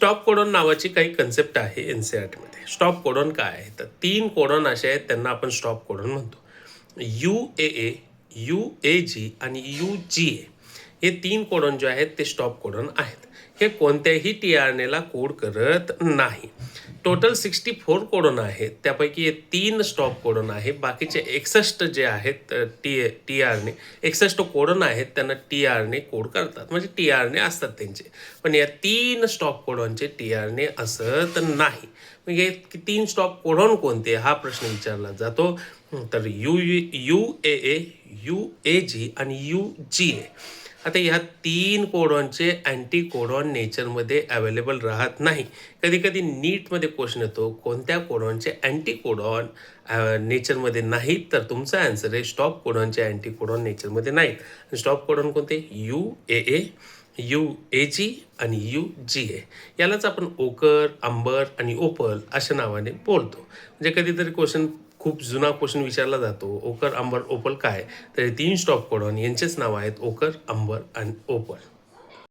Stop codon नावाची काही concept आहे NCERTमध्ये. स्टॉप कोडॉन काय आहे? तर 3 कोडॉन असे आहेत, त्यांना आपण स्टॉप कोडॉन म्हणतो. UAA, UAG आणि UGA हे 3 कोडॉन जे आहेत ते स्टॉप कोडॉन आहेत. हे कोणत्याही tRNAला कोड करत नाही. टोटल 64 कोडॉन आहेत, त्यापैकी हे 3 स्टॉप कोडॉन आहे. बाकीचे 61 जे आहेत tRNA 61 कोडॉन आहेत, त्यांना tRNA कोड करतात, म्हणजे tRNA असतात त्यांचे. पण या 3 स्टॉप कोडॉनचे tRNA असत नाही. मग हे 3 स्टॉप कोडॉन कोणते हा प्रश्न विचारला जातो. तर UAA, UAG आणि UGA. आता ह्या 3 कोडॉनचे अँटी कोडॉन नेचरमध्ये अवेलेबल राहत नाही. कधी कधी नीटमध्ये क्वेश्चन येतो, कोणत्या कोडॉनचे अँटी कोडॉन नेचरमध्ये नाहीत, तर तुमचा आन्सर आहे स्टॉप कोडॉनचे अँटी कोडॉन नेचरमध्ये नाहीत. स्टॉप कोडॉन कोणते? UAA, UAG आणि UGA. यालाच आपण ओकर, अंबर आणि ओपल अशा नावाने बोलतो. म्हणजे कधीतरी क्वेश्चन, खूप जुना क्वेश्चन विचारला जातो, ओकर, अंबर, ओपल काय? तर 3 स्टॉप कोडॉन यांचेच नाव आहेत ओकर, अंबर आणि ओपल.